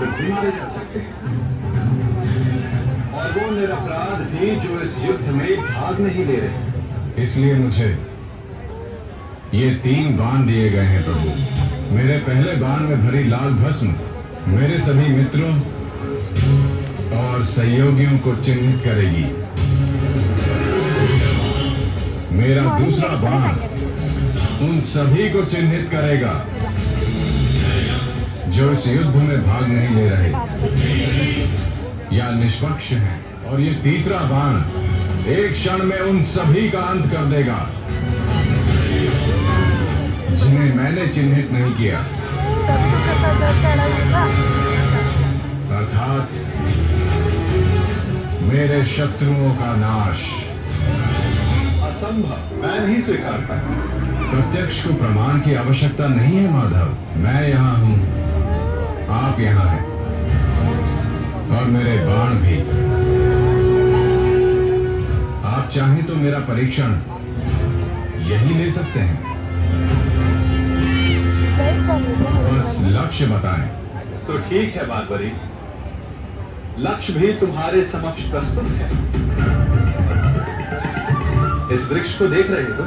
फिर भी मारे जा सकते हैं। और वो निरपराध भी जो इस युद्ध में भाग नहीं ले रहे। इसलिए मुझे ये 3 बाण दिए गए हैं प्रभु। मेरे पहले बाण में भरी लाल भस्म मेरे सभी मित्रों और सहयोगियों को चिन्हित करेगी। मेरा दूसरा बाण उन सभी को चिन्हित करेगा जो इस युद्ध में भाग नहीं ले रहे या निष्पक्ष हैं। और ये तीसरा बाण एक क्षण में उन सभी का अंत कर देगा जिन्हें मैंने चिन्हित नहीं किया, अर्थात मेरे शत्रुओं का नाश। असंभव, मैं नहीं स्वीकारता। प्रत्यक्ष को प्रमाण की आवश्यकता नहीं है माधव। मैं यहाँ हूँ, आप यहाँ हैं, और मेरे बाण भी। आप चाहें तो मेरा परीक्षण यही ले सकते हैं। बस लक्ष्य बताएं। तो ठीक है बारबरी, लक्ष्य भी तुम्हारे समक्ष प्रस्तुत है। इस वृक्ष को देख रहे हो?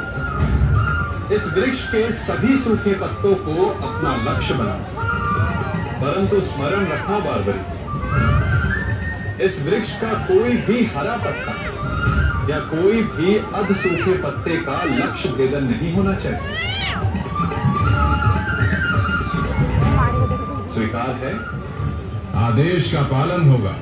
इस वृक्ष के सभी सूखे पत्तों को अपना लक्ष्य बनाओ। परंतु स्मरण रखना बारबरी, इस वृक्ष का कोई भी हरा पत्ता या कोई भी अध सूखे पत्ते का लक्ष्य भेदन नहीं होना चाहिए। स्वीकार है? आदेश का पालन होगा।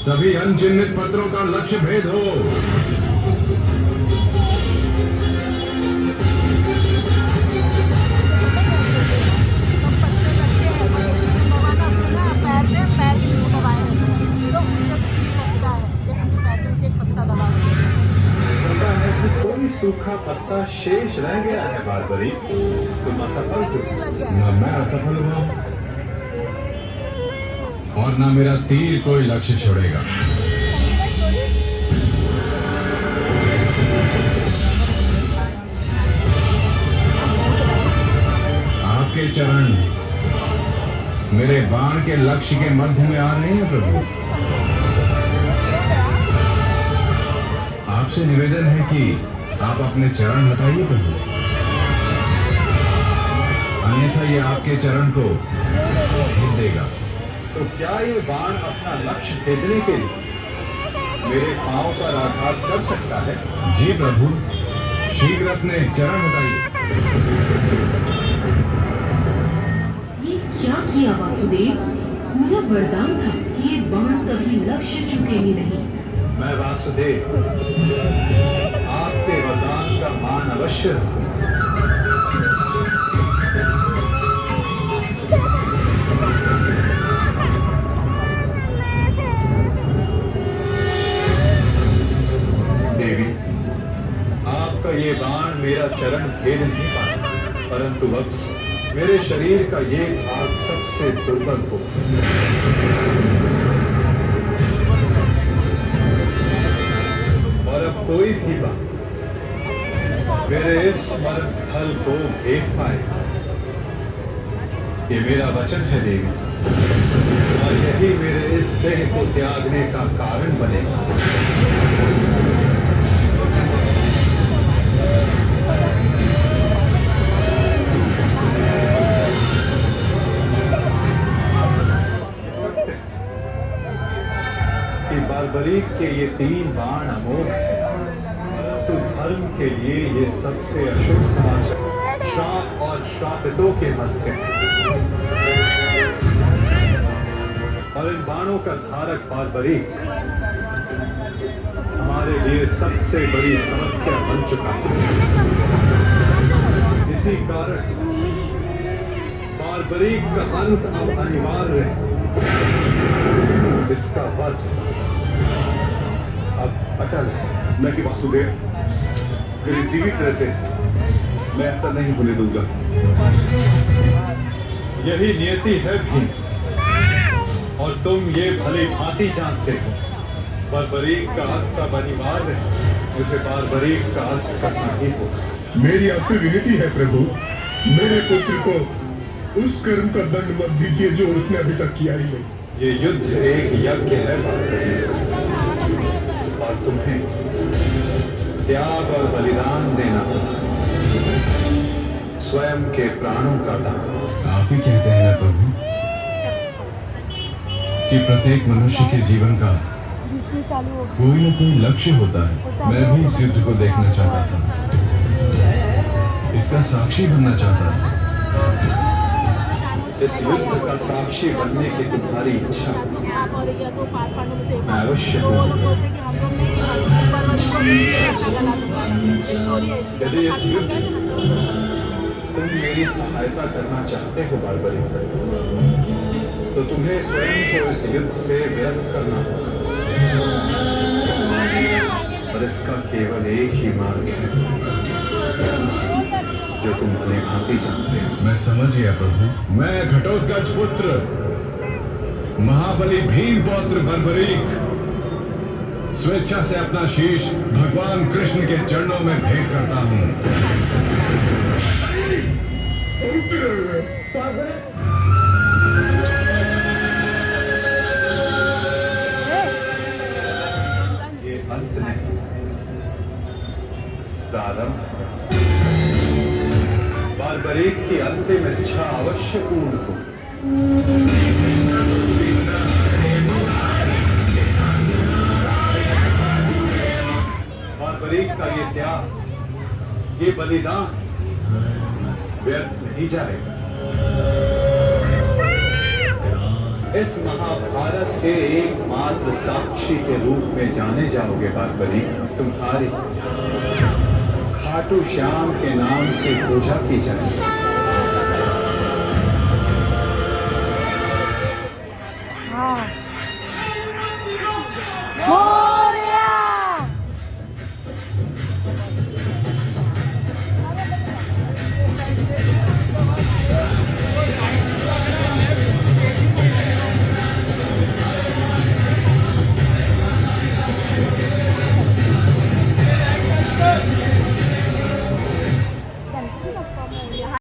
सभी अनचिन्हित पत्रों का लक्ष्य भेद हो। कोई सूखा पत्ता शेष रह गया है बारबरी, तुम असफल हो। न मैं असफल हुआ और न मेरा तीर कोई लक्ष्य छोड़ेगा। आपके चरण मेरे बाण के लक्ष्य के मध्य में आ रहे हैं प्रभु। आपसे निवेदन है कि आप अपने चरण हटाइए प्रभु, अन्यथा ये आपके चरण को भेद देगा। तो क्या ये बाण अपना लक्ष्य भेदने के लिए मेरे पांव पर आघात कर सकता है? जी प्रभु, शीघ्र अपने चरण हटाइए। ये क्या किया वासुदेव? मेरा वरदान था कि ये बाण कभी लक्ष्य चुकेगी नहीं। मैं वासुदेव आपके वरदान का मान अवश्य रखूंगा। देवी, आपका ये बाण मेरा चरण भेद नहीं पाया, परंतु वत्स मेरे शरीर का ये भाग सबसे दुर्बल हो। और अब कोई भी बाण मेरे इस मरण स्थल को भेद पाएगा। ये मेरा वचन है देवी, और यही मेरे इस देह को त्यागने का कारण बनेगा। बारबरीक के ये 3 बाण अमोघ हैं, परंतु धर्म के लिए ये सबसे अशुभ समाचार श्राप और श्रापितों के मध्य है। और इन बाणों का धारक बारबरीक हमारे लिए सबसे बड़ी समस्या बन चुका है। इसी कारण बारबरीक का अंत अब अनिवार्य है। इसका वध अब अटल है। न कि वासुदेव मेरे जीवित रहते मैं ऐसा नहीं होने दूंगा। यही नियति है भी, और तुम ये भली भांति जानते हो। बारबरीक का अंत अब अनिवार्य है। उसे बारबरीक का अंत करना ही होगा। मेरी आपसे विनती है प्रभु, मेरे पुत्र को उस कर्म का दंड मत दीजिए जो उसने अभी तक किया ही नहीं। ये युद्ध एक यज्ञ है बारबरीक, और तुम्हें त्याग और बलिदान देना होगा, स्वयं के प्राणों का दान। आप ही कहते हैं ना प्रभु कि प्रत्येक मनुष्य के जीवन का कोई न कोई लक्ष्य होता है। मैं भी इस युद्ध को देखना चाहता था, इसका साक्षी बनना चाहता था। इस युद्ध का साक्षी बनने की तुम्हारी इच्छा मैं अवश्य हूँ। यदि इस युद्ध तुम मेरी सहायता करना चाहते हो बारबरीक, तो तुम्हें स्वयं को इस युद्ध से विरक्त करना होगा। और इसका केवल एक ही मार्ग है जो तुम भली भांति जानते हो। मैं समझ गया प्रभु। मैं घटोत्कच पुत्र महाबली भीम पौत्र बारबरीक स्वेच्छा से अपना शीश भगवान कृष्ण के चरणों में भेंट करता हूँ। ये अंत नहीं, प्रारंभ है। बारबरीक की अंतिम इच्छा अवश्य पूर्ण होगी। बारबरीक का ये त्याग, ये बलिदान व्यर्थ नहीं जाएगा। इस महाभारत के एकमात्र साक्षी के रूप में जाने जाओगे बारबरीक। तुम्हारी खाटू श्याम के नाम से पूजा की जाएगी।